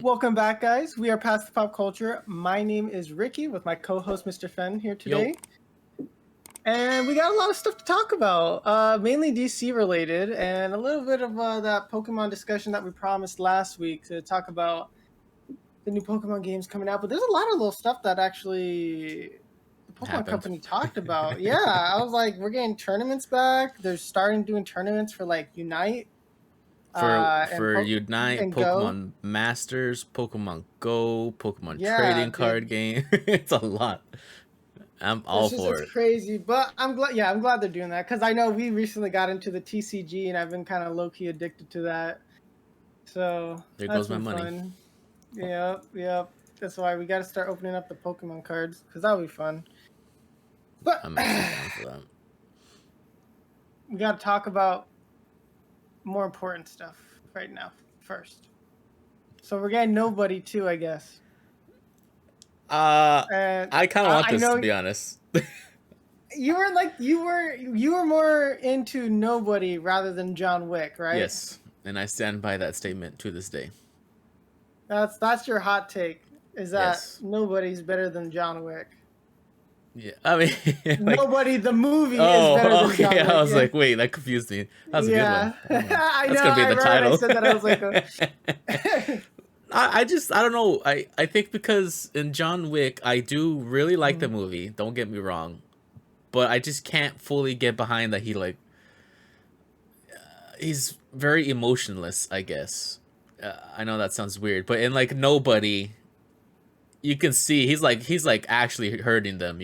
Welcome back, guys. We are Past the Pop Culture. My name is Ricky with my co-host, Mr. Fenn, here Yo, today. And we got a lot of stuff to talk about, mainly DC related, and a little bit of that Pokemon discussion that we promised last week to talk about the new Pokemon games coming out. But there's a lot of little stuff that actually the Pokemon happened. Company talked about. Yeah, I was like, we're getting tournaments back. They're starting doing tournaments for like Unite for and for Unite, Go. Pokemon Masters, Pokemon Go, Pokemon Yeah, trading dude. card game. It's a lot. I'm all It's for it. crazy, but I'm glad. Yeah, I'm glad they're doing that because I know we recently got into the TCG and I've been kind of low key addicted to that. So There that's goes my been money. fun. Yep, yep. That's why we got to start opening up the Pokemon cards because that'll be fun. But I'm actually down for that. we got to talk about more important stuff right now first. So we're getting nobody too, I guess. Uh, And I kind of want I this to know be honest. you were more into nobody rather than John Wick, right? Yes, and I stand by that statement to this day. That's your hot take. Is that Yes. nobody's better than John Wick? Yeah. I mean, like, Nobody, the movie is better oh, than okay. John I Wick. was Yeah, like, wait, that confused me. That was a good one. yeah. I That's know. gonna be I the remember when I title. said that. I was like, I don't know. I think because in John Wick, I do really like the Mhm. movie. Don't get me wrong, but I just can't fully get behind that he's very emotionless. I guess. I know that sounds weird, but in like Nobody, you can see he's like actually hurting them,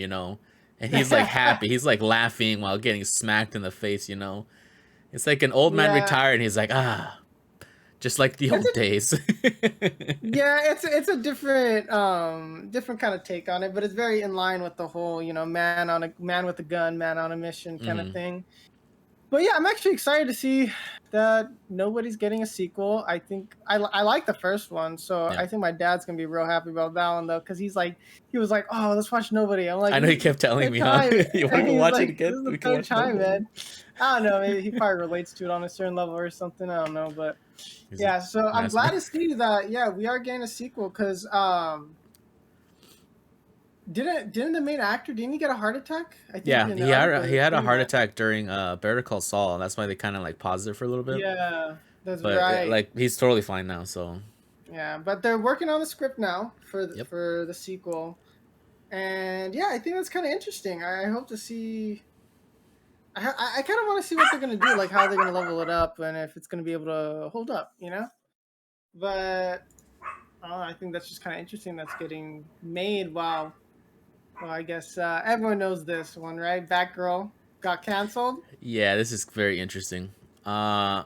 and he's like happy. He's like laughing while getting smacked in the face. It's like an old man yeah, retired, and he's like just like the it's old a days. it's a different kind of take on it, but it's very in line with the whole man with a gun, man on a mission kind of Hmm. thing. But yeah, I'm actually excited to see that nobody's getting a sequel. I think I like the first one, so Yeah. I think my dad's gonna be real happy about that one though, because he was like, "Oh, let's watch Nobody." I'm like, I know he kept telling "Third me, huh? time," You want to and go he's watch it like, "This again? is the We can third watch time, Nobody. man." I don't know. Maybe he probably relates to it on a certain level or something. I don't know, but He's a yeah. So I'm master. glad to see that. Yeah, we are getting a sequel because didn't the main actor didn't he get a heart attack? I think Yeah, in the he had a thing heart that attack during Better Call Saul, and that's why they kind of like paused it for a little bit. yeah, that's But right. like he's totally fine now. So Yeah, but they're working on the script now yep. for the sequel, and yeah, I think that's kind of interesting. I hope to see. I kind of want to see what they're gonna do, like how they're gonna level it up, and if it's gonna be able to hold up, you know. But I think that's just kind of interesting. That's getting made. Wow. Well, I guess everyone knows this one, right? Batgirl got canceled. Yeah, this is very interesting. Uh,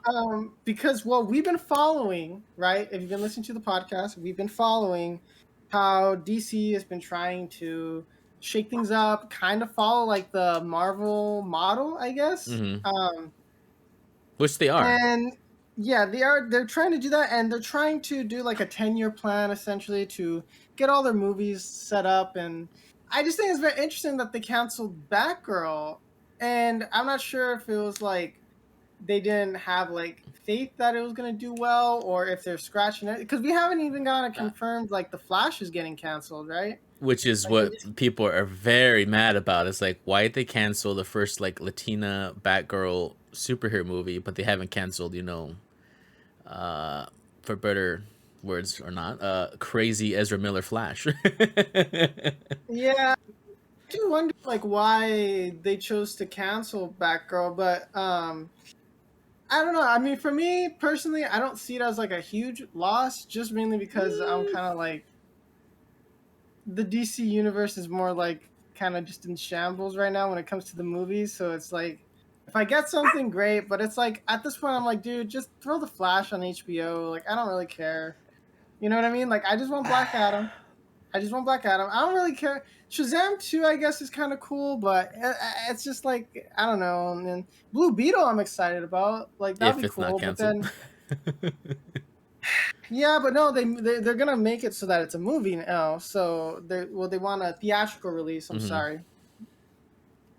Because well, we've been following, right? If you've been listening to the podcast, we've been following how DC has been trying to shake things up, kind of follow like the Marvel model, I guess. hmm Which they are. And yeah, they're trying to do that, and they're trying to do like a 10-year plan essentially to get all their movies set up. And I just think it's very interesting that they canceled Batgirl, and I'm not sure if it was like they didn't have like faith that it was gonna do well, or if they're scratching it because we haven't even gotten Uh, confirmed like the Flash is getting canceled, right? which is Like they what people are very mad about. It's like, why did they cancel the first like Latina Batgirl superhero movie, but they haven't canceled, uh, for better words or not, crazy Ezra Miller Flash. yeah, I do wonder like why they chose to cancel Batgirl, but I don't know. I mean, for me personally, I don't see it as like a huge loss, just mainly because I'm kind of like the DC universe is more like kind of just in shambles right now when it comes to the movies. So it's like if I get something great, but it's like at this point I'm like, dude, just throw the Flash on HBO. Like I don't really care. You know what I mean? Like I just want Black Adam. I just want Black Adam. I don't really care. Shazam 2, I guess, is kind of cool, but it's just like I don't know. And then Blue Beetle, I'm excited about. Like that'd If be it's not cool. But canceled. then yeah, but no, they're gonna make it so that it's a movie now. So they want a theatrical release. I'm hmm sorry.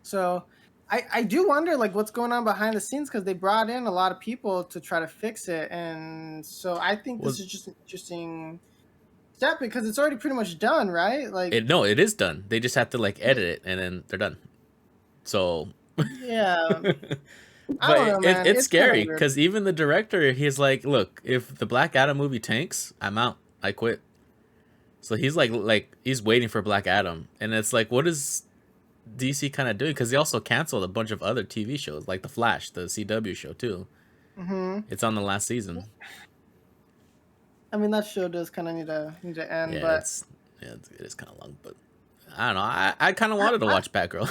So I do wonder like what's going on behind the scenes because they brought in a lot of people to try to fix it, and so I think Well, this is just an interesting. step because it's already pretty much done, right? Like, No, it is done. They just have to like edit it, and then they're done. So, yeah, I but don't know, man. it's It's kind of scary weird. because even the director, he's like, look, if the Black Adam movie tanks, I'm out. I quit. So he's like he's waiting for Black Adam, and it's like, what is DC kind of doing? Because they also canceled a bunch of other TV shows, like The Flash, the CW show too. Hmm. It's on the last season. I mean, that show does kind of need to end, Yeah, but it is kind of long, but I don't know. I kind of wanted to I, watch Batgirl.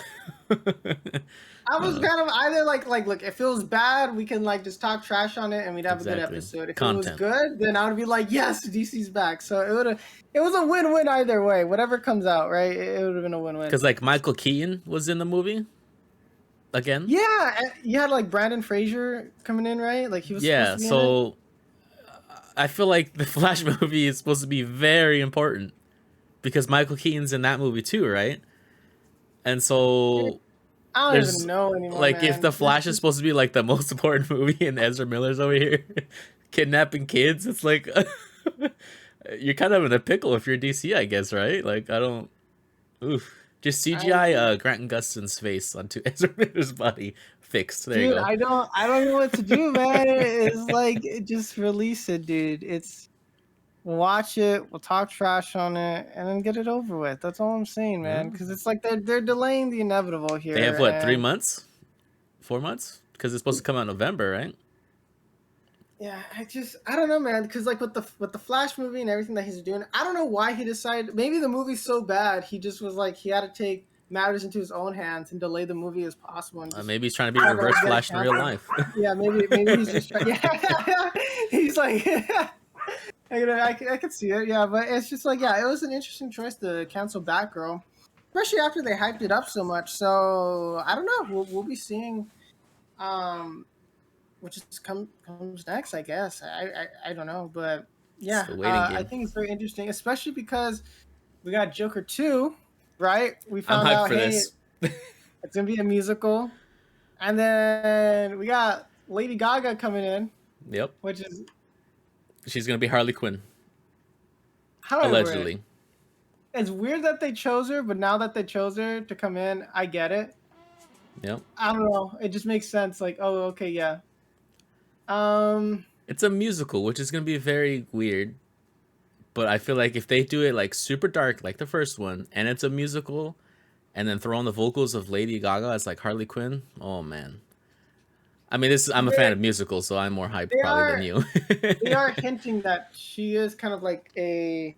I was uh, kind of either like, look, if it was bad, we can like just talk trash on it and we'd have a good exactly. episode. If it was Content. good, then I would be like, yes, DC's back. So it was a win-win either way. Whatever comes out, right? It would have been a win-win. Because like Michael Keaton was in the movie again. Yeah, and you had like Brandon Fraser coming in, right? Like he was supposed Yeah, to be in it. so I feel like the Flash movie is supposed to be very important because Michael Keaton's in that movie too, right? And Dude, so I don't even there's know anymore, like if man. the It's Flash is just supposed to be like the most important movie and Ezra Miller's over here kidnapping kids, it's like you're kind of in a pickle if you're DC, I guess, right? Like I don't oof. Just I CGI mean, Grant Gustin's face onto Ezra Miller's body fixed. There you dude, go. I don't know what to do, man. It's like just release it, dude. It's watch it, we'll talk trash on it, and then get it over with. That's all I'm saying, Yeah. man. Because it's like they're delaying the inevitable They have here, what, and 3 months? 4 months? Because it's supposed to come out in November, right? yeah, I don't know, man. Because like with the Flash movie and everything that he's doing, I don't know why he decided. Maybe the movie's so bad, he just was like he had to take matters into his own hands and delay the movie as possible, and just Maybe he's trying to be have it Reverse get it Flash in real canceled. life. Yeah, maybe he's just trying. Yeah, he's like. I could see it, yeah, but it's just like, yeah, it was an interesting choice to cancel Batgirl, especially after they hyped it up so much. So I don't know. We'll be seeing, um, which is comes next, I guess. I don't know, but It's yeah, the waiting I game. think it's very interesting, especially because we got Joker 2, right? We I'm found hyped out, for hey, this. it's gonna be a musical, and then we got Lady Gaga coming in, Yep. which is She's going to be Harley Quinn. how do I word it? Allegedly. It's weird that they chose her, but now that they chose her to come in, I get it. Yep. I don't know. It just makes sense. Like, oh, okay, yeah. Um, It's a musical, which is going to be very weird. But I feel like if they do it like super dark, like the first one, and it's a musical, and then throw in the vocals of Lady Gaga as like Harley Quinn, oh man. I mean, I'm a fan they of musicals, so I'm more hyped they probably than are you. they are hinting that she is kind of like a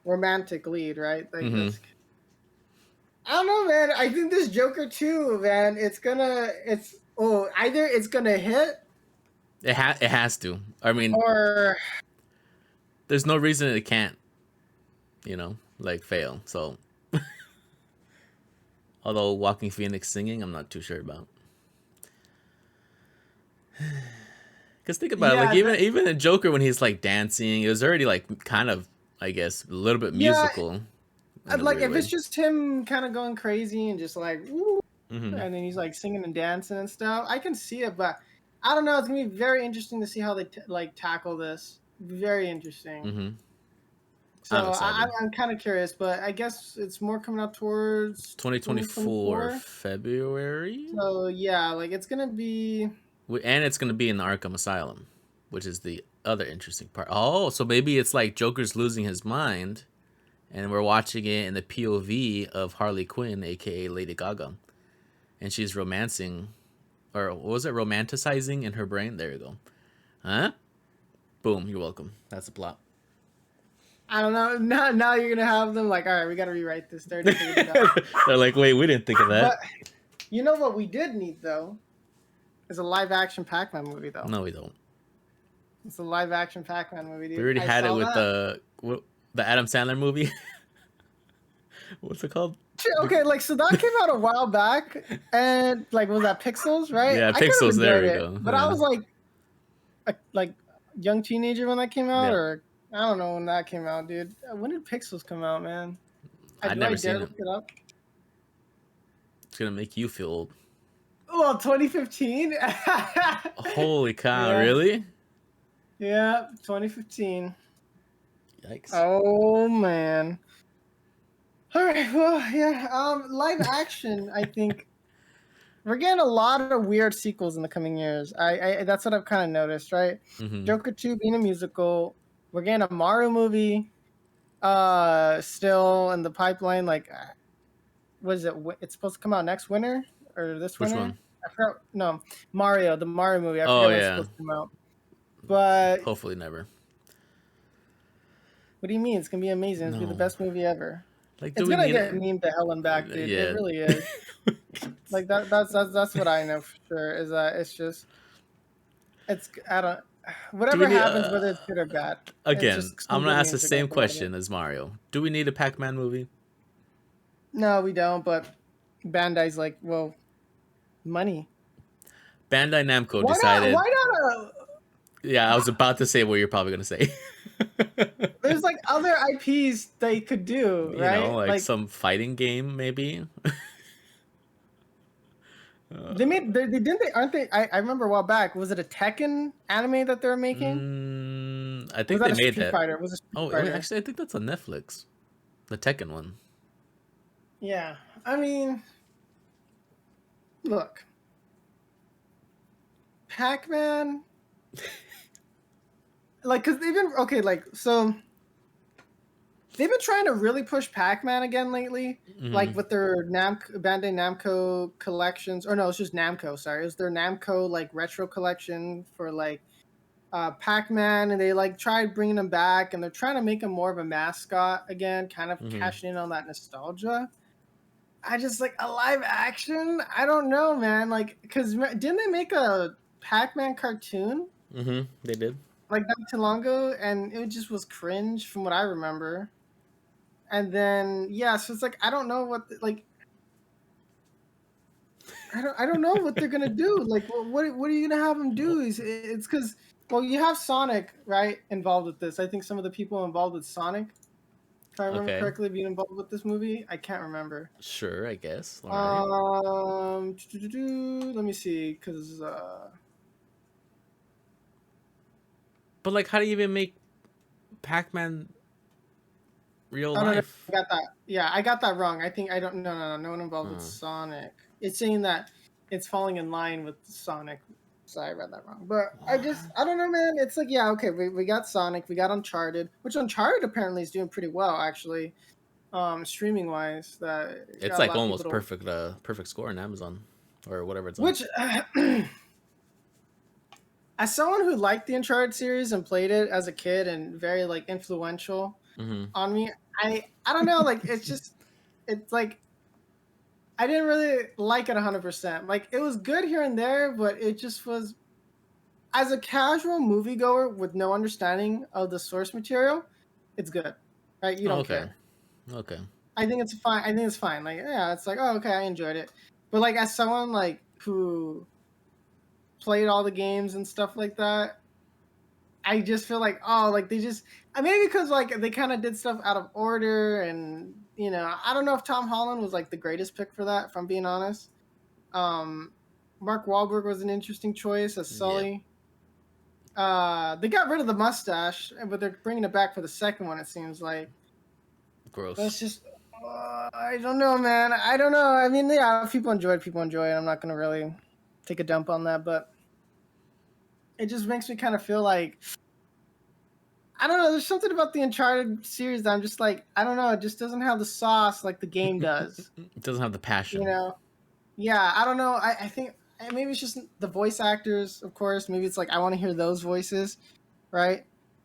romantic lead, right? Like hmm that's. I don't know, man. I think this Joker too, man. It's either it's gonna hit it has to. I mean, or there's no reason it can't, like fail. So, although Walking Phoenix singing, I'm not too sure about. Because think about it, like yeah, even in Joker when he's like dancing, it was already like kind of, I guess, a little bit yeah. musical in a Like weird if it's way. just him kind of going crazy and just like, woo, hmm and then he's like singing and dancing and stuff, I can see it, but I don't know. It's gonna be very interesting to see how they like tackle this. Very interesting. hmm So I'm excited. I'm kind of curious, but I guess it's more coming out towards 2024 2024. February, So yeah, like it's gonna be. and it's gonna be in the Arkham Asylum, which is the other interesting part. Oh, so maybe it's like Joker's losing his mind, and we're watching it in the POV of Harley Quinn, aka Lady Gaga, and she's romancing, or what was it, romanticizing in her brain? There you go. Huh? Boom. You're welcome. That's the plot. I don't know. Now you're gonna have them like, all right, we gotta rewrite this. They already figured it out. They're like, wait, we didn't think of But that. you know what we did need though is a live action Pac Man movie though. No, we don't. It's a live action Pac Man movie, We dude. already I had it saw with that. the Adam Sandler movie. What's it called? Okay, like so that came out a while back, and like was that Pixels, right? Yeah, I kind of Pixels. There enjoyed we it, go. but I Yeah. was like a young teenager when that came out, Yeah. or I don't know when that came out, dude. When did Pixels come out, man? I'd Do I never dare seen it. look it up? It's gonna make you feel old. Oh, 2015. Holy cow! Yeah, Really? yeah, 2015. Yikes. Oh man. All right. Well, yeah. Live action. I think we're getting a lot of weird sequels in the coming years. I that's what I've kind of noticed, right? Mm-hmm. Joker 2 being a musical. We're getting a Mario movie. Still in the pipeline. Like, what is it? It's supposed to come out next winter or this Which winter. one? I forgot. No, Mario, the Mario movie. I Oh forget when it's yeah. supposed to come out. But Hopefully never. what do you mean? It's gonna be amazing. It's gonna be the No. best movie ever. Like, do It's we gonna need get it? memed to hell and back, dude. It Yeah. really is. Like that's what I know for sure. Is that it's just it's I don't Do we whatever need? happens, whether it's good or bad, it's Again, just I'm some gonna good ask the memes are gonna same come out of it. question as Mario. Do we need a Pac Man movie? No, we don't. But Bandai's like, well, money. Bandai Namco Why not? decided. Why not? Yeah, I was about to say what you're probably gonna say. There's like other IPs they could do, You know, right? like Like some fighting game, maybe. they made they didn't they aren't they? I remember a while back. Was it a Tekken anime that they were making? I Was think that they a made Street that. Fighter? Was it Street Oh, wait, Fighter? actually, I think that's on Netflix. The Tekken one. Yeah. I mean, look, Pac-Man, like, cause they've been okay, like, so they've been trying to really push Pac-Man again lately, Mm-hmm. like with their Bandai Namco collections, or no, it's just Namco. Sorry, it was their Namco like retro collection for like Pac-Man, and they like tried bringing him back, and they're trying to make him more of a mascot again, kind of Mm-hmm. cashing in on that nostalgia. I just like a live action. I don't know, man. Like, cause didn't they make a Pac-Man cartoon Mm-hmm. They did. like not too long ago, and it just was cringe from what I remember. And then yeah, so it's like I don't know what like I don't know what they're gonna do. Like, what are you gonna have them Well, do? It's because well, you have Sonic right involved with this. I think some of the people involved with Sonic, if I remember okay. correctly, being involved with this movie. I can't remember. Sure, I guess. All right. Let me see, because But like, how do you even make Pac-Man real oh no, life? I got that. Yeah, I got that wrong. I think I don't. No one involved with Uh, Sonic. It's saying that it's falling in line with Sonic. Sorry, I read that wrong. But I don't know, man. It's like yeah, okay, we got Sonic, we got Uncharted, which Uncharted apparently is doing pretty well actually, streaming wise. That it's got a like lot of people almost to perfect. Perfect score on Amazon or whatever it's on. which. As someone who liked the Uncharted series and played it as a kid and very like influential Mm-hmm. on me, I don't know, like it's just it's like I didn't really like it 100%. Like it was good here and there, but it just was as a casual moviegoer with no understanding of the source material, it's good. Right? You Oh, don't okay. care. Okay. I think it's fine. I think it's fine. Like yeah, it's like oh okay, I enjoyed it. But like as someone like who played all the games and stuff like that, I just feel like oh like they just maybe because like they kind of did stuff out of order and I don't know if Tom Holland was like the greatest pick for that if I'm being honest. Um, Mark Wahlberg was an interesting choice as Yeah. Sully. They got rid of the mustache, but they're bringing it back for the second one. It seems like, but it's Gross. just I don't know, man. I don't know. I mean, yeah, people enjoy it. People enjoy it. I'm not gonna really take a dump on that, but it just makes me kind of feel like I don't know. There's something about the Uncharted series that I'm just like, I don't know. It just doesn't have the sauce like the game does. It doesn't have the You passion. know? Yeah, I don't know. I think maybe it's just the voice actors, of course. Maybe it's like I want to hear those voices, right?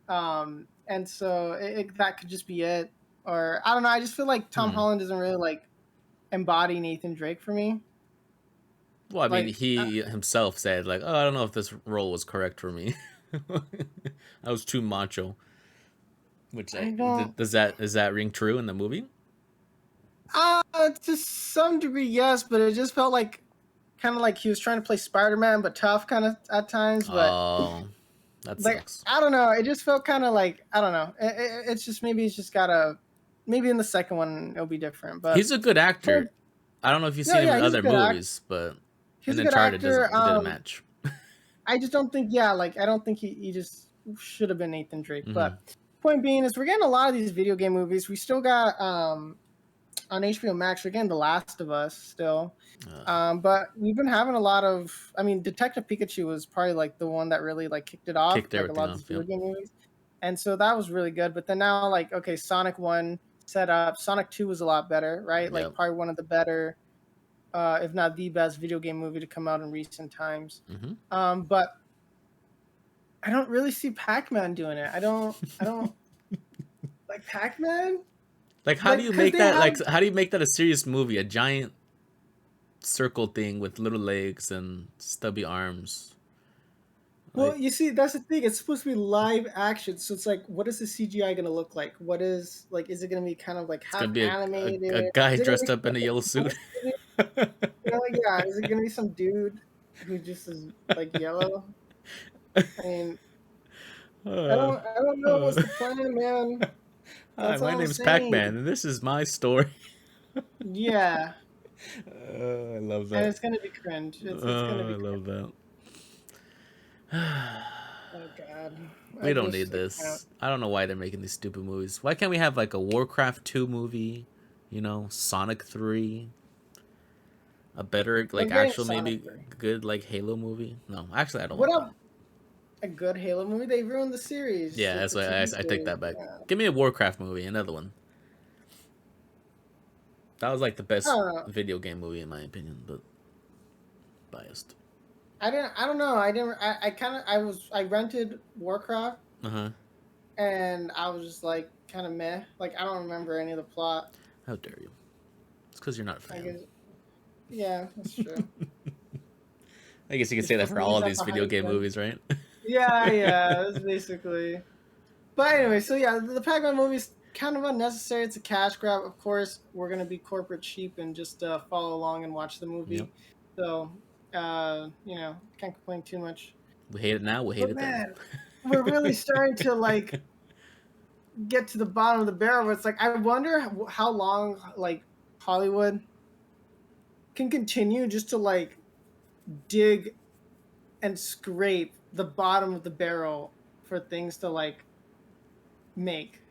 And so that could just be it. Or I don't know. I just feel like Tom Hmm. Holland doesn't really like embody Nathan Drake for me. Well, I mean, Like, he himself said like, "Oh, I don't know if this role was correct for me. I was too macho." Which I don't. does that is that ring true in the movie? To some degree, yes, but it just felt like kind of like he was trying to play Spider-Man, but tough kind of at times. But Oh, that like sucks. I don't know, it just felt kind of like I don't know. It's just maybe it's just gotta maybe in the second one it'll be different. But He's a good for actor. I don't know if you've no, seen him yeah, in he's a other good actor. movies, but He's in a good Uncharted actor. it didn't match. I just don't think yeah, like I don't think he just should have been Nathan Drake. Hmm. But point being is we're getting a lot of these video game movies. We still got on HBO Max, we're getting The Last of Us still. But we've been having a lot of, I mean, Detective Pikachu was probably like the one that really like kicked it off, Kicked like a everything lot of these off. video Yep. game movies. And so that was really good. But then now, like, okay, Sonic 1 set up, Sonic 2 was a lot better, right? Like, Yep. probably one of the better, if not the best video game movie to come out in recent times. Mm-hmm. But I don't really see Pac Man doing it. I don't like Pac Man. Like, how do Like, you because make they that? have. Like, how do you make that a serious movie? A giant circle thing with little legs and stubby arms. Well, Like, you see, that's the thing. It's supposed to be live action, so it's like, what is the CGI going to look like? What is like? Is it going to be kind of like it's gonna half be animated? a guy Is it going to dressed be up in a yellow suit. you know, like yeah? Is it going to be some dude who just is like yellow? I mean, uh, I don't know what's uh. the plan, man. Hi, That's my all I'm name's Pac saying. Man, and this is my story. Yeah, I love and that. it's going to be cringe. It's going to I be love that. oh god. We don't need I can't. this. I don't know why they're making these stupid movies. Why can't we have like a Warcraft 2 movie? You know, Sonic 3? A better, I'm like, getting actual, Sonic maybe 3. good, like, Halo movie? No, actually, I don't What want up? that. A good Halo movie? They ruined the series, Yeah, like that's the why TV I take series. that back. Yeah. Give me a Warcraft movie, another one. That was like the I best don't know. video game movie in my opinion, but biased. I didn't. I don't know. I didn't. I kind of. I was. I rented Warcraft, Uh huh. and I was just like kind of meh. Like I don't remember any of the plot. How dare you? It's because you're not a I fan. guess. Yeah, that's true. I guess you can say Just that for all believes of that these the video hype. game movies, right? Yeah, yeah. That's basically. But anyway, so yeah, the Pac Man movie is kind of unnecessary. It's a cash grab. Of course, we're gonna be corporate cheap and just follow along and watch the Yep. movie. So, can't complain too much. We hate it now. We hate But it then. man, we're really starting to like get to the bottom of the barrel. Where it's like, I wonder how long like Hollywood can continue just to like dig and scrape the bottom of the barrel for things to like make.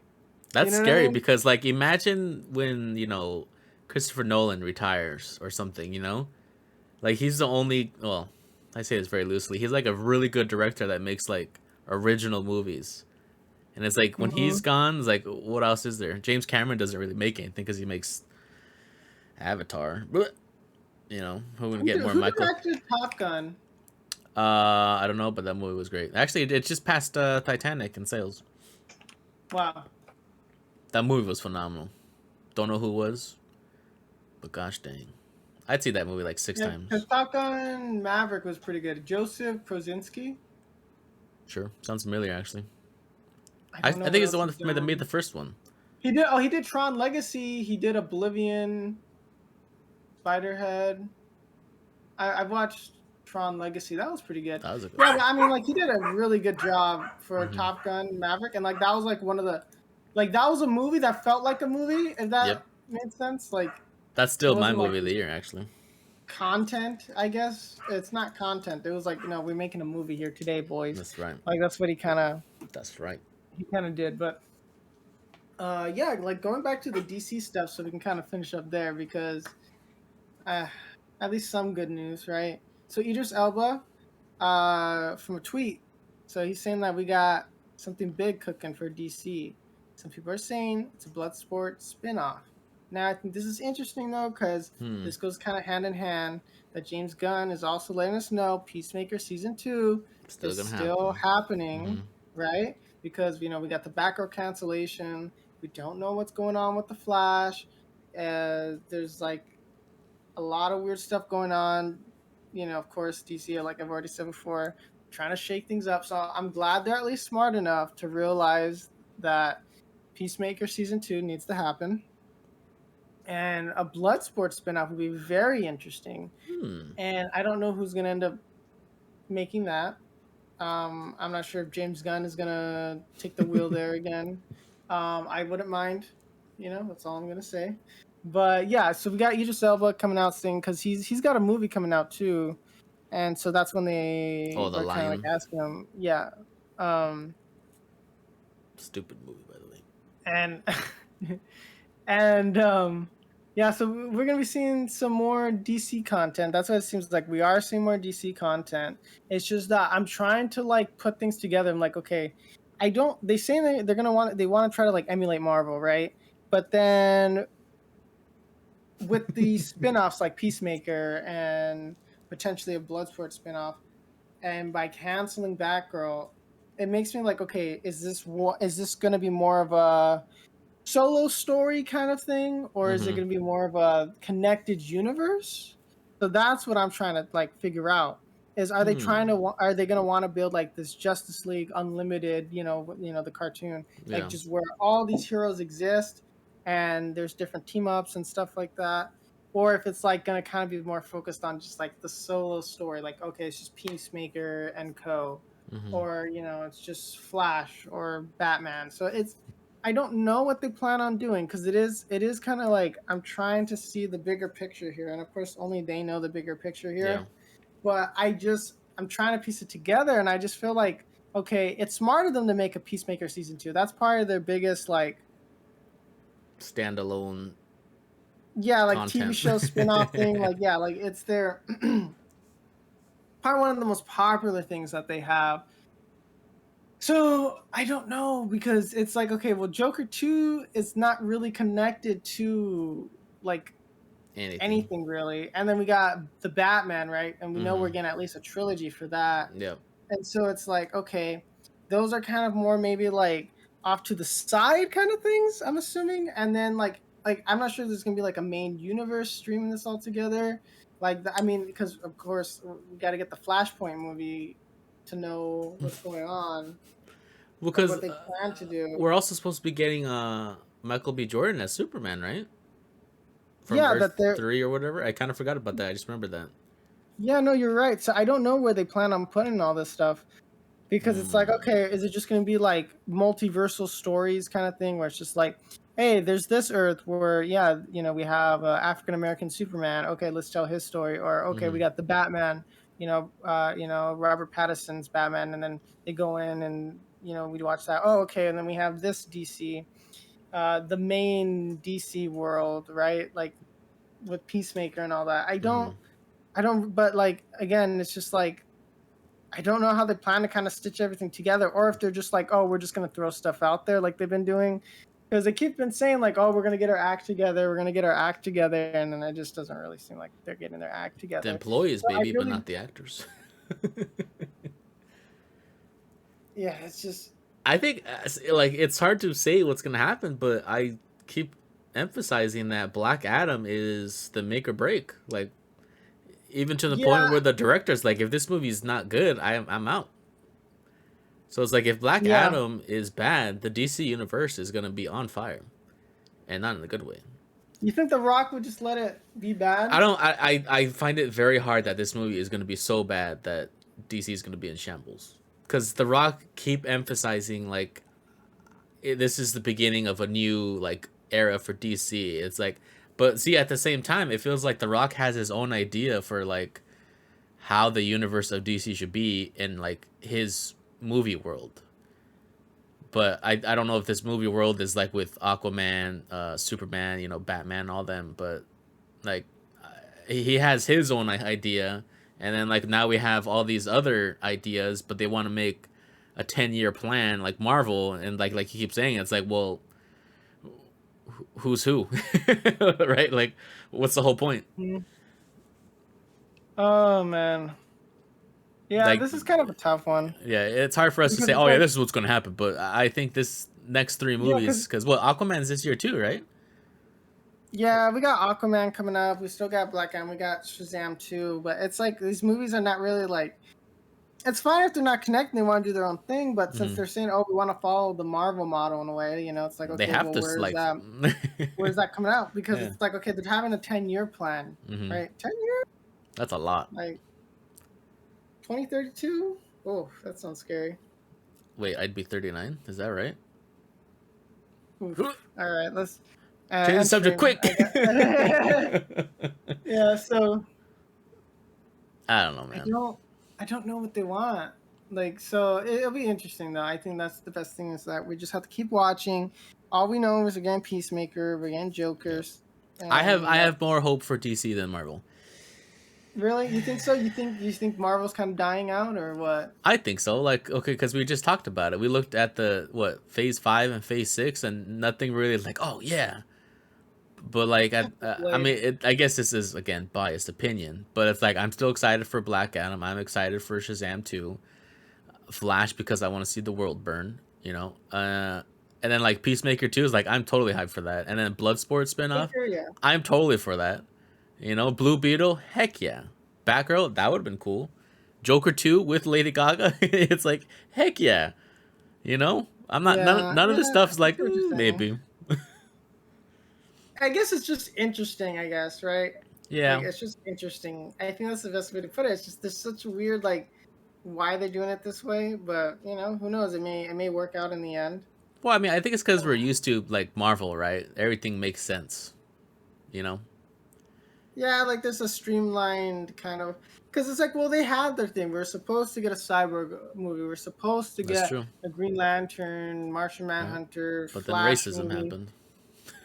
You That's know what I scary mean? because, like, imagine when Christopher Nolan retires or something. Like, he's the only. Well, I say this very loosely. He's like a really good director that makes like original movies. And it's like when Mm-hmm. he's gone, it's like what else is there? James Cameron doesn't really make anything because he makes Avatar. But who would get more Who Michael? directed Top Gun? I don't know, but that movie was great. Actually, it just passed Titanic in sales. Wow. That movie was phenomenal. Don't know who it was, but gosh dang, I'd see that movie like six Yeah, because times. Top Gun Maverick was pretty good. Joseph Kosinski. Sure, sounds familiar actually. I I don't know think what it's the else one he's that made the done. first one. He did. Oh, he did Tron Legacy. He did Oblivion, Spiderhead. I've watched Tron Legacy. That was pretty good. That was a good Yeah, one. but I mean, like he did a really good job for Hmm. Top Gun Maverick, and like that was like one of the, like that was a movie that felt like a movie. If that Yep, made sense, like that's it still my wasn't like movie of the this year actually. content. I guess it's not content. It was like we're making a movie here today, boys. That's right. Like that's what That's right. he kind of did. But yeah, like going back to the DC stuff, so we can kind of finish up there because uh, at least some good news, right? So Idris Elba, from a tweet, so he's saying that we got something big cooking for DC. Some people are saying it's a Bloodsport spinoff. Now I think this is interesting though because Hmm. this goes kind of hand in hand. That James Gunn is also letting us know Peacemaker season 2 Still is gonna still happen. Hmm. happening, right? Because we got the Batgirl cancellation. We don't know what's going on with the Flash. There's like a lot of weird stuff going on. Of course, DC, like I've already said before, trying to shake things up. So I'm glad they're at least smart enough to realize that Peacemaker season 2 needs to happen. And a Bloodsport spinoff would be very interesting. Hmm. And I don't know who's going to end up making that. I'm not sure if James Gunn is gonna take the wheel there again. I wouldn't mind. That's all I'm gonna say. But yeah, so we got Idris Elba coming out soon because he's got a movie coming out too, and so that's when Oh, they the were kind of like Lion. asking him, yeah, um, Stupid movie, and and yeah, so we're gonna be seeing some more DC content. That's what it seems like. We are seeing more DC content. It's just that I'm trying to like put things together. I'm like, okay, I don't. They say they're gonna they want to try to like emulate Marvel, right? But then with the spin-offs like Peacemaker and potentially a Bloodsport spin-off, and by canceling Batgirl, it makes me like, okay, is this gonna be more of a solo story kind of thing, or is it Mm-hmm. going to be more of a connected universe? So that's what I'm trying to like figure out. Is are they Hmm. trying to are they going to want to build like this Justice League Unlimited, the cartoon, like Yeah. just where all these heroes exist and there's different team ups and stuff like that, or if it's like going to kind of be more focused on just like the solo story, like okay, it's just Peacemaker and Co, Mm-hmm. or it's just Flash or Batman. So it's I don't know what they plan on doing because it is kind of like I'm trying to see the bigger picture here, and of course only they know the bigger picture Yeah. here. But I'm trying to piece it together, and I just feel like okay, it's smart of them to make a Peacemaker season 2. That's probably their biggest like Standalone yeah like TV content. show spin-off thing. Like yeah, like it's their probably one of the most popular things that they have. So I don't know because it's like okay, well Joker 2 is not really connected to like Anything. anything really. And then we got the Batman, right? And we know Mm-hmm. we're getting at least a trilogy for that. Yep. And so it's like, okay, those are kind of more maybe like off to the side kind of things, I'm assuming. And then like I'm not sure there's gonna be like a main universe streaming this all together. I mean, because of course we got to get the Flashpoint movie to know what's going on, like Because what they plan to do. we're also supposed to be getting Michael B. Jordan as Superman, right? From Yeah, Earth that they're 3 or whatever. I kind of forgot about that. I just remember that. yeah, no, you're right. So I don't know where they plan on putting all this stuff. Because it's like, Mm. okay, is it just going to be like multiversal stories kind of thing where it's just like, hey, there's this Earth where, yeah, we have African American Superman. Okay, let's tell his story. Or okay, we Mm-hmm. got the Batman. Robert Pattinson's Batman, and then they go in and we watch that. Oh, okay, and then we have this DC, the main DC world, right? Like with Peacemaker and all that. Mm-hmm. I don't. But like again, it's just like I don't know how they plan to kind of stitch everything together, or if they're just like, oh, we're just gonna throw stuff out there like they've been doing, because they keep been saying like, oh, we're gonna get our act together, we're gonna get our act together, and then it just doesn't really seem like they're getting their act The together. employees, So I maybe, but really, not the actors. yeah, it's just I think like it's hard to say what's gonna happen, but I keep emphasizing that Black Adam is the make or break. Like even to the point yeah, where the director's like, if this movie's not good, I'm out. So it's like if Black yeah. Adam is bad, the DC universe is gonna be on fire, and not in a good way. You think The Rock would just let it be I bad? don't. I find it very hard that this movie is gonna be so bad that DC is gonna be in shambles. Because The Rock keep emphasizing like this is the beginning of a new like era for DC. It's like, but see, at the same time, it feels like The Rock has his own idea for like how the universe of DC should be in like his movie world. But I don't know if this movie world is like with Aquaman, Superman, Batman, all them. But like he has his own idea, and then like now we have all these other ideas, but they want to make a 10-year plan like Marvel, and like he keeps saying, it's like, well, who's who, right? Like, what's the whole point? Mhm. Oh man, yeah, Like, this is kind of a tough one yeah, it's hard for us to because say, it's oh yeah, like this is what's gonna happen. But I think this next three yeah, movies, because because well, Aquaman's this year too, right? yeah, we got Aquaman coming up. We still got Black Adam. We got Shazam too. But it's like these movies are not really like. It's fine if they're not connecting. They want to do their own thing. But since Mm-hmm. they're saying, "Oh, we want to follow the Marvel model in a way," it's like, They okay, have well, to where's like, that? Where's that coming out? Because yeah. it's like, okay, they're having a 10-year plan, Mm-hmm. right? 10 years, That's a lot. like 2032. Oh, that sounds scary. Wait, I'd be 39. Is that right? Oof. All right, let's Change the subject entering. quick. Yeah, so I don't know, I man. don't I don't know what they want. Like so it'll be interesting though. I think that's the best thing is that we just have to keep watching. all we know is again Peacemaker, we're getting Yeah. Jokers, I and have more hope for DC than Marvel. really, you think so? You think Marvel's kind of dying out, or what? I think so. Like, okay, because we just talked about it. We looked at the what Phase 5 and Phase 6, and nothing really like, oh yeah. But like, I Blade. mean, I guess this is again biased opinion, but it's like I'm still excited for Black Adam. I'm excited for Shazam 2, Flash because I want to see the world burn. And then like Peacemaker 2 is like I'm totally hyped for that. And then Bloodsport spinoff, Peacemaker, yeah, I'm totally for that. Blue Beetle, heck yeah. Batgirl, that would have been cool. Joker 2 with Lady Gaga, it's like heck yeah. I'm not yeah, none of this yeah. stuff is I like see what you're saying. maybe. I guess it's just interesting, I guess, right? Like Yeah. it's just interesting. I think that's the best way to put it. It's just there's such a weird like why they're doing it this way, but who knows? It may work out in the end. Well, I mean, I think it's because we're used to like Marvel, right? Everything makes sense, you know. Yeah, like there's a streamlined kind of because it's like, well, they had their thing. We're supposed to get a cyborg movie. We're supposed to That's get true. a Green Lantern, Martian Yeah. Manhunter, But then Flash racism movie. happened.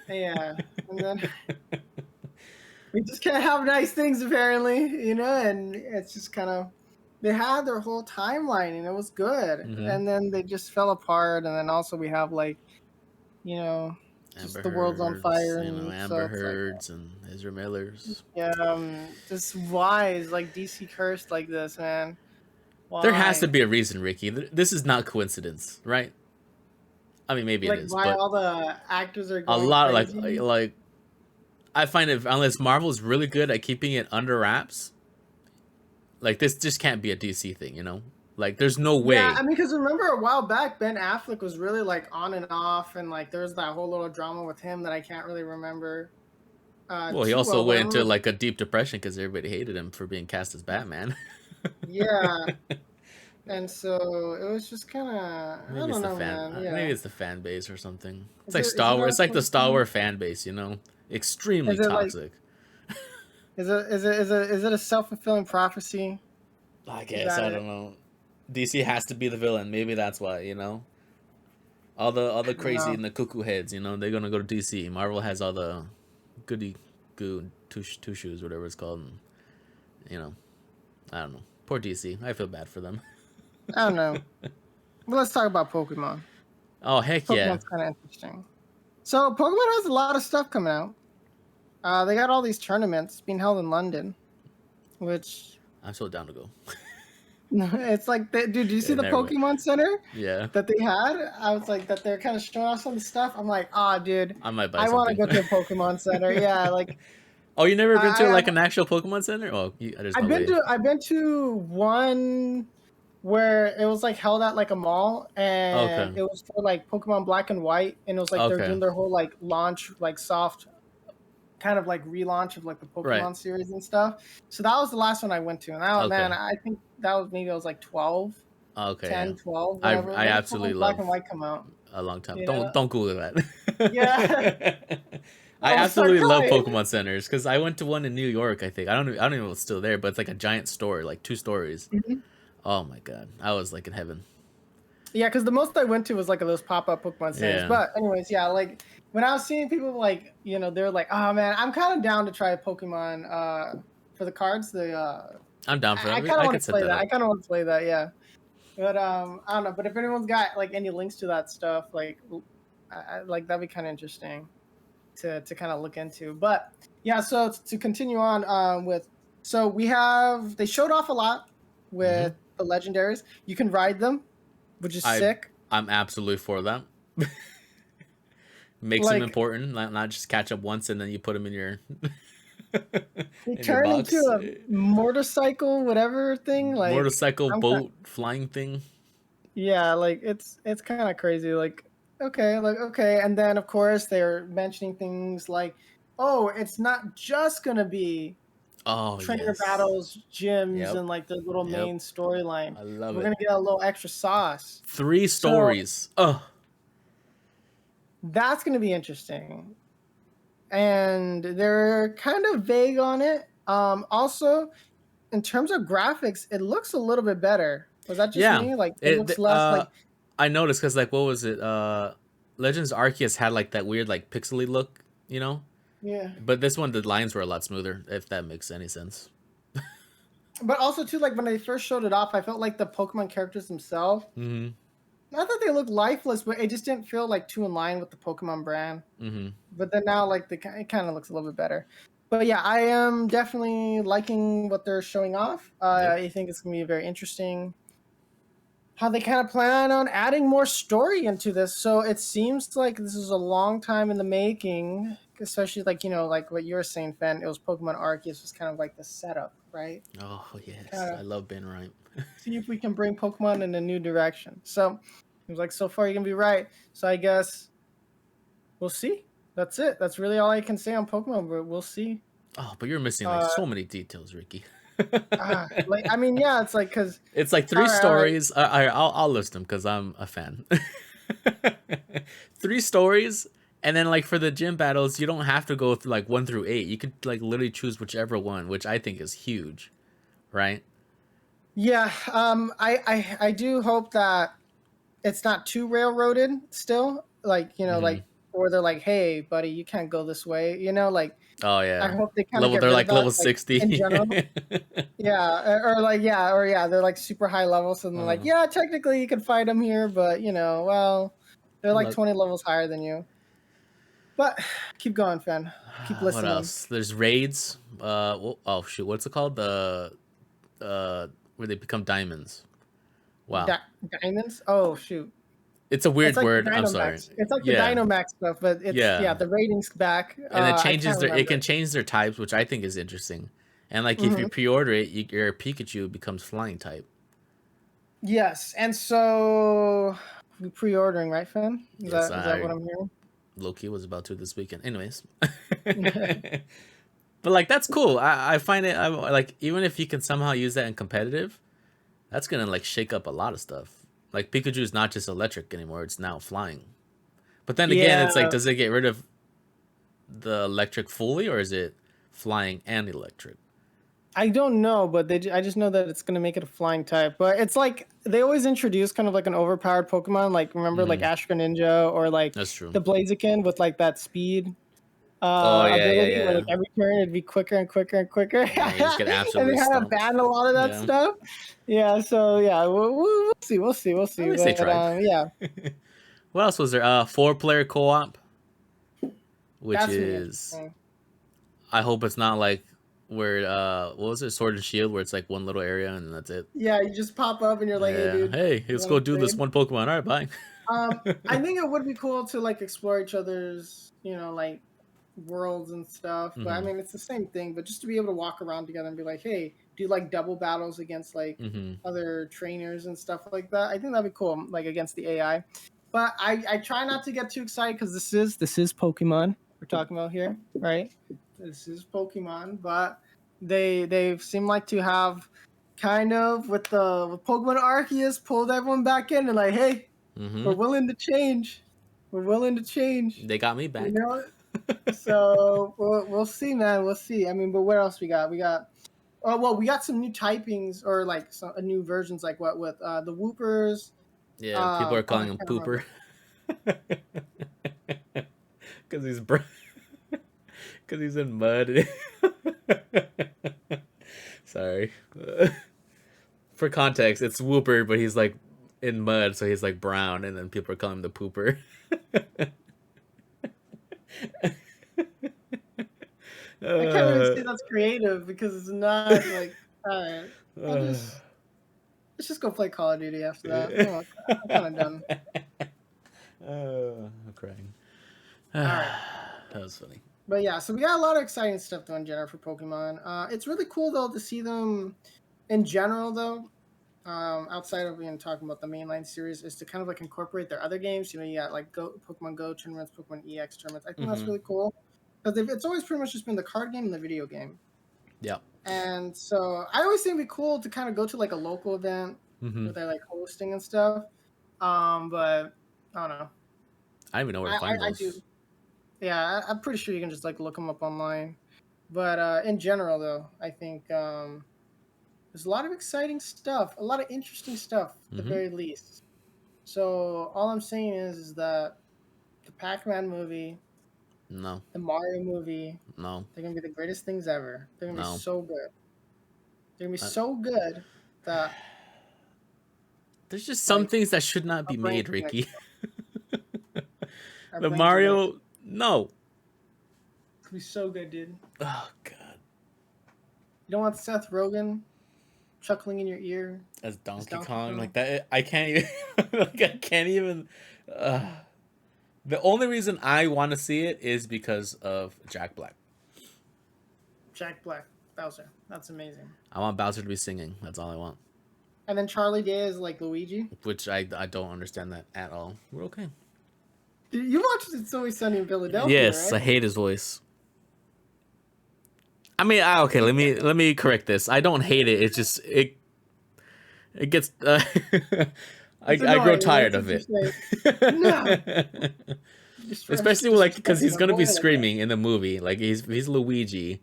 Yeah, and then we just can't have nice things apparently, and it's just kind of they had their whole timeline and it was good, Mm-hmm. and then they just fell apart, and then also we have like you know Amber just the world's on Heards, fire, and so Amber it's like Heards and Ezra Millers. yeah, just why is like DC cursed like this, man? There has to Why? be a reason, Ricky. This is not coincidence, right? I mean, maybe it Like is, why but all the actors are a going lot like crazy? like I find it unless Marvel is really good at keeping it under wraps, like this just can't be a DC thing. Like there's no Yeah, I way. mean, because remember a while back, Ben Affleck was really like on and off, and like there was that whole little drama with him that I can't really remember Well, he too also well. But I went into remember, like a deep depression because everybody hated him for being cast as Batman. yeah, and so it was just kind of I Maybe it's don't the know, fan. man. Maybe Yeah, it's the fan base or something. It's is like it is Star it Wars. not It's like the supposed to Star be? Wars fan base. Extremely Is it like toxic. is it a self fulfilling prophecy? I Is guess that I it? don't know. DC has to be the villain. Maybe that's why. All the I don't crazy know. and the cuckoo heads. They're gonna go to DC. Marvel has all the goody goo two shoes, whatever it's called. And, you know, I don't know. Poor DC. I feel bad for them. I don't know. But let's talk about Pokemon. Oh heck yeah! Pokemon's kind of interesting. So Pokemon has a lot of stuff coming out. They got all these tournaments being held in London, which I'm so down to go. it's like, dude, did you see Yeah, the never mind. Pokemon Center Yeah, that they had? I was like, that they're kind of showing off some of the stuff. I'm like, ah, dude, I might buy I want to something. go to a Pokemon Center. Yeah, like Oh, you never been to I, like an actual Pokemon Center? Oh, there's no way. I've been to one where it was like held at like a mall, and Okay, it was for like Pokemon Black and White, and it was like they're okay, doing their whole like launch, like soft kind of like relaunch of like the right. Pokemon series and stuff. So that was the last one I went to. And now, man, Okay, I think that was maybe I was like 12, okay, yeah. 10, 12, I whenever. I When did absolutely Pokemon Black love and White come out? a long time. You know? Don't Google Yeah. that. I I'm gonna start absolutely love crying. Pokemon centers because I went to one in New York. I think I don't even know if it's still there, but it's like a giant store, like two stories. Mhm. Oh my god, I was like in heaven. Yeah, because the most I went to was like those pop-up Pokemon centers. Yeah, But anyways, yeah, like when I was seeing people like, they're like, oh man, I'm kind of down to try Pokemon for the cards. I'm down for I that. kind of I want could to set play that that. up. I kind of want to play that, yeah. But I don't know. But if anyone's got like any links to that stuff, like like that'd be kind of interesting to kind of look into. But yeah, so to continue on so they showed off a lot Hmm. with the legendaries. You can ride them, which is I sick. I'm absolutely for that. Makes them Like important, not just catch up once and then you put them in your they in your turn into box. a motorcycle, whatever thing. Like Motorcycle, I'm boat, flying thing. yeah, like it's kind of crazy. Like okay, and then of course they're mentioning things like, oh, it's not just gonna be Oh trainer yes. battles, gyms, Yep. and like the little Yep. main storyline. I love We're it. gonna get a little extra sauce. Three So stories. Oh, that's gonna be interesting. And they're kind of vague on it. Also, in terms of graphics, it looks a little bit better. Was that just yeah. me? Like it It looks less like I noticed because like what was it? Legends Arceus had like that weird like pixely look, you know. Yeah. But this one, the lines were a lot smoother, if that makes any sense. But also too, like when they first showed it off, I felt like the Pokemon characters themselves, Mm-hmm. not that they look lifeless, but it just didn't feel like too in line with the Pokemon brand. Mm-hmm. But then now, like it kind of looks a little bit better. But yeah, I am definitely liking what they're showing off. Yep. I think it's gonna be very interesting how they kind of plan on adding more story into this. So it seems like this is a long time in the making, especially like like what you were saying, Fen. It was Pokemon Arceus was kind of like the setup, right? Oh yes, Kind I of love Ben Right. see if we can bring Pokemon in a new direction. So it was like so far you're gonna be right. So I guess we'll see. That's it. That's really all I can say on Pokemon. But we'll see. Oh, but you're missing like Uh, so many details, Ricky. like I mean, yeah, it's like because It's like all three right, all right, stories. I'll list them because I'm a fan. Three stories, and then like for the gym battles, you don't have to go through like 1 through 8. You could like literally choose whichever one, which I think is huge, right? yeah. I do hope that it's not too railroaded still. Like Mm-hmm. like or they're like, hey, buddy, you can't go this way. Like Oh I yeah, hope they kind of level. get They're rid of like that. level Like in 60. general. Yeah, or like or yeah, they're like super high levels, and they're like, uh, yeah, technically you can fight them here, but well, they're like look, 20 levels higher than you. But keep going, Fen. Keep what listening. else? There's raids. Oh shoot, what's it called? The where they become diamonds. Wow, Diamonds? Oh shoot. it's a It's weird like the word. I'm sorry. Dynamax. It's like the Yeah, Dynamax stuff, but it's yeah. the rating's back. And it I changes can't their. It remember. can change their types, which I think is interesting. And like if you Hmm. pre-order it, your Pikachu becomes flying type. Yes, and so we pre-ordering, right, Fen? Is Yes, that I what I'm hearing? Loki was about to this weekend. Anyways, but like that's cool. I find it. I like even if you can somehow use that in competitive, that's gonna like shake up a lot of stuff. Like Pikachu is not just electric anymore; it's now flying. But then again, Yeah, it's like, does it get rid of the electric fully, or is it flying and electric? I don't know, but I just know that it's gonna make it a flying type. But it's like they always introduce kind of like an overpowered Pokemon. Like remember like Mm-hmm. Ashka Ninja or like That's true. the Blaziken with like that speed Oh yeah, yeah, ability where like yeah. every turn it'd be quicker and quicker and quicker. Yeah, you just get And they absolutely had to stumped. ban a lot of that Yeah. stuff. Yeah, so yeah, we'll see, we'll At see. least they But tried. yeah, What else was there? 4-player co-op, which that's gonna be is interesting. I hope it's not like where what was it, Sword and Shield, where it's like one little area and that's it. Yeah, you just pop up and you're like, hey Yeah. dude, Hey, you let's wanna go do this trade? one Pokemon. All right, bye. I think it would be cool to like explore each other's, like worlds and stuff. But I Mm-hmm. mean, it's the same thing. But just to be able to walk around together and be like, hey, do like double battles against like Mm-hmm. other trainers and stuff like that. I think that'd be cool, like against the AI. But I try not to get too excited because this is Pokemon we're talking about here, right? This is Pokemon, but they seem like to have kind of with Pokemon Arceus pulled everyone back in and like, hey, we're Mm-hmm. willing to change. We're willing to change. They got me You back. know, so we'll see, man. We'll see. I mean, but what else we got? We got oh well, we got some new typings or like some new versions, like what with the Whoopers. Yeah, people are I calling him can't Pooper remember. because he's because he's in mud. Sorry. For context, it's Whooper, but he's like in mud, so he's like brown, and then people are calling him the Pooper. I can't really uh, say that's creative because it's not like all right. I'll just let's just go play Call of Duty after that. I'm kind of done. I'm crying. All right. That was funny. But yeah, so we got a lot of exciting stuff though in general for Pokemon. It's really cool though to see them in general though. Outside of talking about the mainline series, is to kind of like incorporate their other games. You got like Pokemon Go tournaments, Pokemon EX tournaments. I think that's Mm-hmm. really cool because it's always pretty much just been the card game and the video game. Yeah. And so I always think it'd be cool to kind of go to like a local event Mm-hmm. where they're like hosting and stuff. But I don't know. I don't even know where to find I do. those. Yeah, I'm pretty sure you can just like look them up online. But in general, though, I think there's a lot of exciting stuff, a lot of interesting stuff, at the Mm-hmm. very least. So all I'm saying is that the Pac Man movie, No, the Mario movie. no, They're gonna be the greatest things ever. They're gonna be no. so good. They're gonna be Uh, so good that there's just some like things that should not our be brains made, are gonna Ricky. our The brains are gonna Mario, no. be so good, dude. Oh god, You don't want Seth Rogen chuckling in your ear as as Donkey Donkey Kong Kong. like that, I can't even. Like I can't even. Uh, the only reason I want to see it is because of Jack Black. Jack Black, Bowser. That's amazing. I want Bowser to be singing. That's all I want. And then Charlie Day is like Luigi. Which I don't understand that at all. We're okay. You watched It's Always Sunny in Philadelphia, Yes, I right? hate his voice. I mean, okay. Let me correct this. I don't hate it. It's just it gets. It's I grow annoying. tired That's of what you're it. saying. No, Especially like just try because being he's a gonna boy be like that. screaming in the movie. Like he's Luigi.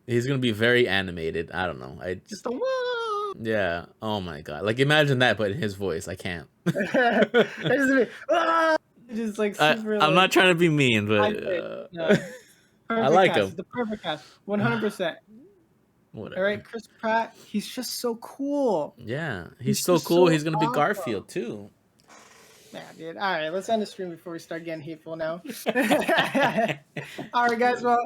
He's gonna be very animated. I don't know. Just a whoa. Yeah. Oh my god. Like imagine that, but in his voice. I can't. Ah! Just like super I'm like not trying to be mean, high but pitch. No, I perfect like cast. him. It's the perfect cast. 100%. All Whatever. right, Chris Pratt. He's just so cool. Yeah, he's He's so just cool. so He's gonna be awesome. Garfield too. Yeah, dude. All right, let's end the stream before we start getting hateful now. All right, guys. Well,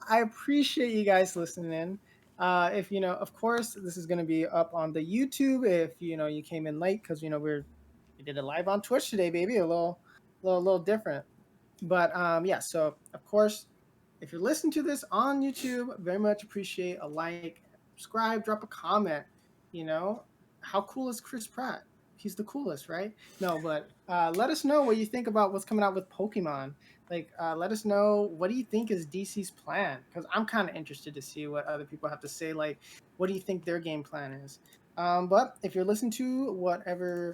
I appreciate you guys listening in. If of course, this is going to be up on the YouTube. If you came in late because we did it live on Twitch today, baby. A little different. But yeah. So of course, if you're listening to this on YouTube, very much appreciate a like, subscribe, drop a comment. You know, how cool is Chris Pratt? He's the coolest, right? No, but let us know what you think about what's coming out with Pokemon. Like, let us know, what do you think is DC's plan? Because I'm kind of interested to see what other people have to say. Like, what do you think their game plan is? But if you're listening to whatever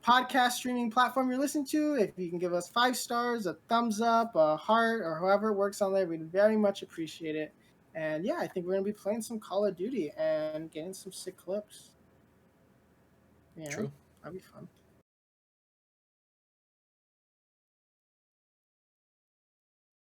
podcast streaming platform you're listening to, if you can give us 5 stars, a thumbs up, a heart, or however it works on there, we'd very much appreciate it. And yeah, I think we're gonna be playing some Call of Duty and getting some sick clips. True. That'd be fun.